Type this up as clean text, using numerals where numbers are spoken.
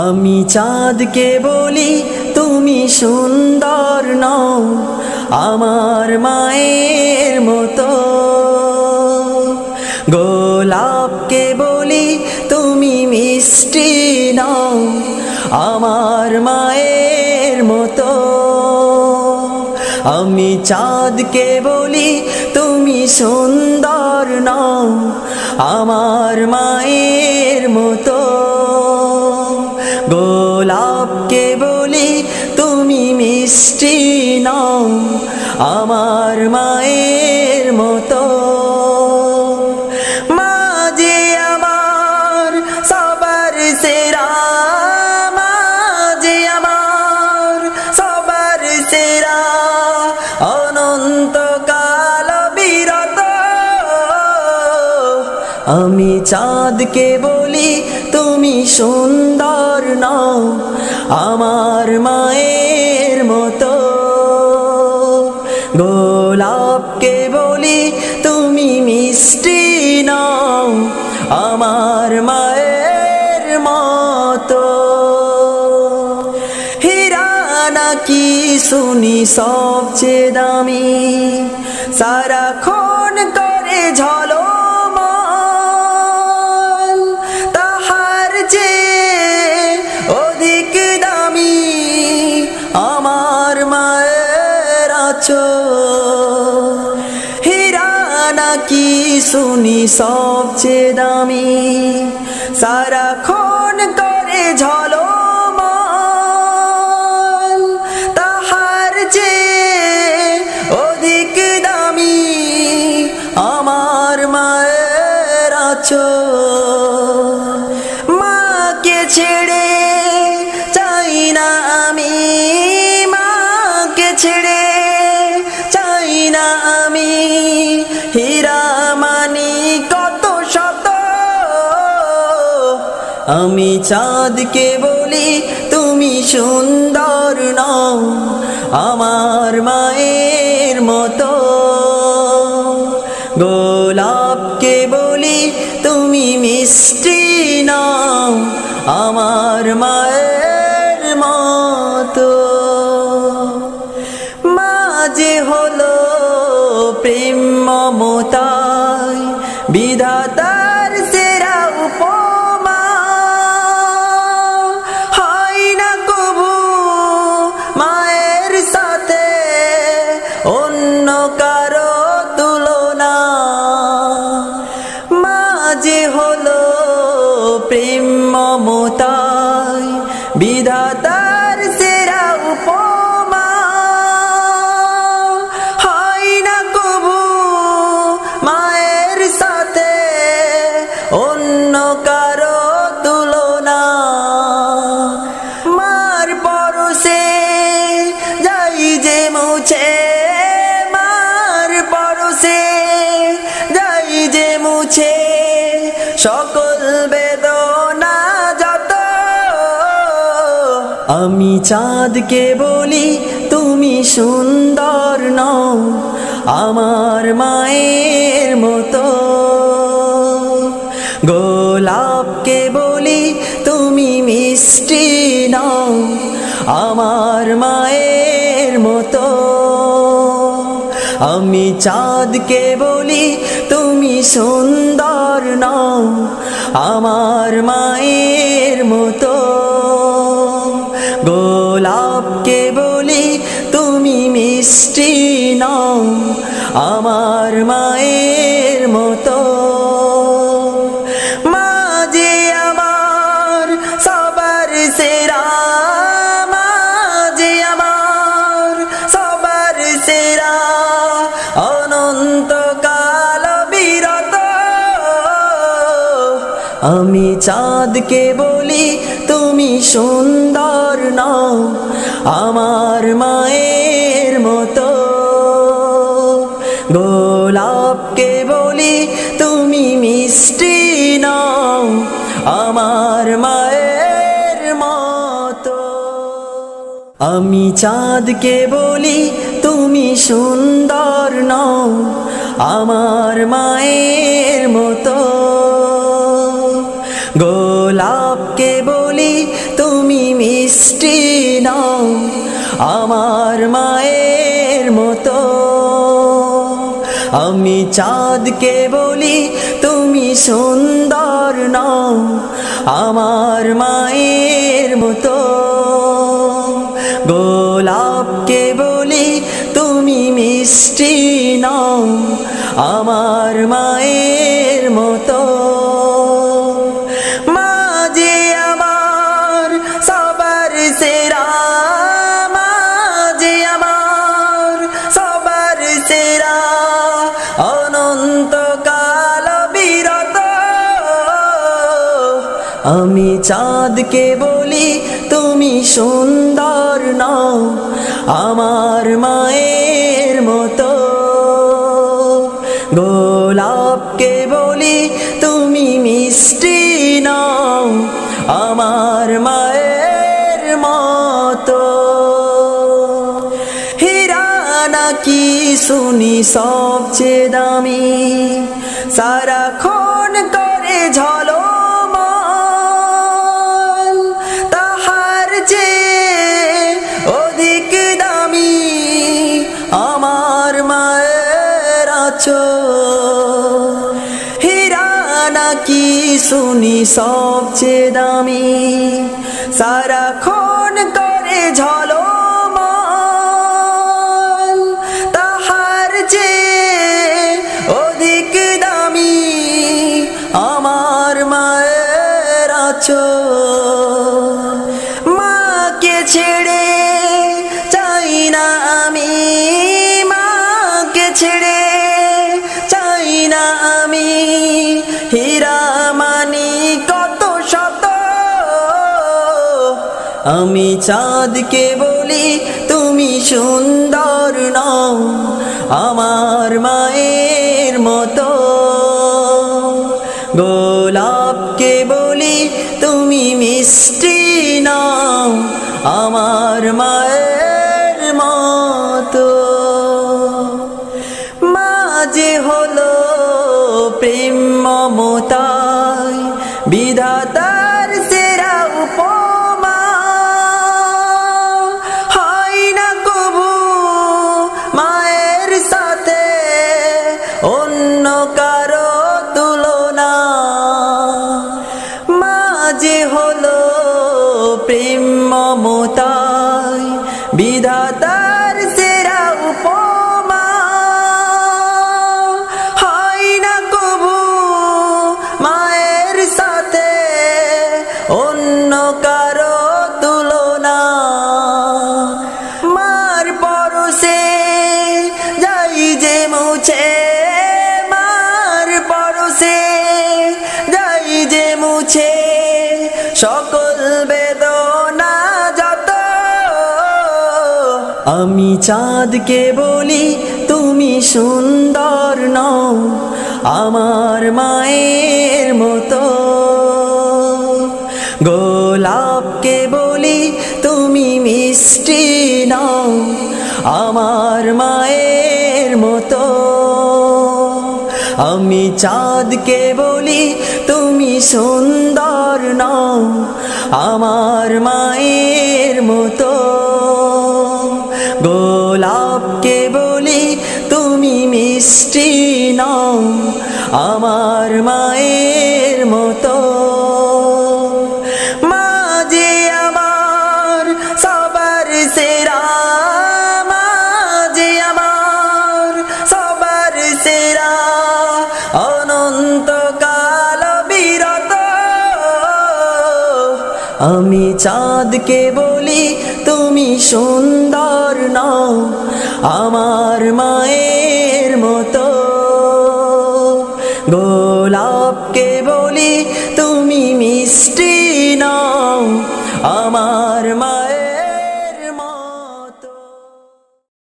আমি চাঁদকে বলি তুমি সুন্দর নও আমার মায়ের মতো, গোলাপকে বলি তুমি মিষ্টি নও আমার মায়ের মতো। আমি চাঁদকে বলি তুমি সুন্দর নও আমার মায়ের মতো, গোলাপকে বলি তুমি মিষ্টি নও আমার মায়ের মতো। মা যে আমার সবার সেরা, মা যে আমার সবার সেরা, অনন্তকাল বিরত। আমি চাঁদকে বলি তুমি সুন্দর নও আমার মায়ের মতো, গোলাপকে বলি তুমি মিষ্টি নও আমার মায়ের মতো। হীরা নাকি শুনি সবচেয়ে দামি, সারাক্ষণ করে ঝলমল, তাহার চেয়ে অধিক দামি আমার মায়ের আঁচল। হীরা নাকি শুনি সবচেয়ে দামি, সারাক্ষণ করে ঝলমল, তাহার চেয়ে অধিক দামি আমার মায়ের আঁচল। মাকে ছেড়ে চাই না আমি, মাকে ছেড়ে চাই না আমি, হীরা মানি কত শত। আমি চাঁদকে বলি তুমি সুন্দর নও আমার মায়ের মতো, গোলাপকে বলি তুমি মিষ্টি নও আমার মায়ের মতো। মা যে হলো প্রেম মমতায় বিধাতার সেরা উপমা, হয় না কবু মায়ের সাথে অন্য কারো তুলনা। মা যে হলো প্রেম মমতায় বিধাতার সেরা উপমা, হয় না কবু মায়ের সাথে অন্য কারো তুলনা। মার পরশে যাই যে মুছে, মার পরশে যাই যে মুছে সকল বেদনা যত। আমি চাঁদকে বলি তুমি সুন্দর নও আমার মায়ের মতো, গোলাপকে বলি তুমি মিষ্টি নও আমার মায়ের মতো। আমি চাঁদকে বলি তুমি সুন্দর নও আমার মায়ের মতো, গোলাপকে বলি তুমি মিষ্টি নও আমার মায়ের মতো। মা যে আমার সবার সেরা, মা যে আমার সবার সেরা, অনন্তকাল বিরত। আমি চাঁদকে বলি তুমি সুন্দর নও আমার মায়ের মতো, গোলাপকে বলি তুমি মিষ্টি নও আমার মায়ের মতো। আমি চাঁদকে বলি তুমি সুন্দর নও আমার মায়ের মতো, গোলাপকে বলি তুমি আমার মায়ের মতো। আমি চাঁদকে বলি তুমি সুন্দর নও, আমার মায়ের মতো। গোলাপকে বলি তুমি মিষ্টি নও, আমার মায়ের মতো। মা যে আমার সবার সেরা, মা যে আমার সবার সেরা, অনন্তকাল বিরত। আমি চাঁদকে বলি তুমি সুন্দর নও, আমার মায়ের মতো। গোলাপকে বলি তুমি মিষ্টি নও, আমার মায়ের মতো। হীরা নাকি শুনি সবচেয়ে দামি, সারাক্ষণ করে ঝলমল, তাহার চেয়ে অধিক দামি আমার মায়ের আঁচল। হীরা নাকি শুনি সবচেয়ে দামি, সারাক্ষণ করে ঝলমল, তাহার চেয়ে অধিক দামি আমার মায়ের আঁচল। মাকে ছেড়ে চাই না আমি, মাকে ছেড়ে চাই না আমি, হীরা মানি কত শত। আমি চাঁদকে বলি তুমি সুন্দর নও, আমার মায়ের মতো। গোলাপকে বলি তুমি মিষ্টি নও, আমার মায়ের মতো। মা যে হলো প্রেম মমতায় বিধাতার সেরা উপমা, হয় না কবু মায়ের সাথে অন্য কারো তুলনা। মা যে হলো প্রেম মমতায় বিধাতার সেরা উপমা, হয় না কবু মায়ের সাথে অন্য কারো তুলনা। মার পরশে যাই যে মুছে, মার পরশে যাই যে মুছে, সকল বেদনা যত। আমি চাঁদকে বলি তুমি সুন্দর নও, আমার মায়ের মতো। গোলাপকে বলি তুমি মিষ্টি নও, আমার মায়ের মতো। আমি চাঁদকে বলি তুমি সুন্দর নও, আমার মায়ের মতো। গোলাপকে বলি তুমি মিষ্টি নও, আমার মায়ের মতো। মা যে আমার সবার সেরা, মা যে আমার সবার সেরা, অনন্তকাল বিরত। আমি চাঁদকে বলি তুমি সুন্দর নও, আমার মায়ের মতো। গোলাপকে বলি তুমি মিষ্টি নও, আমার মা।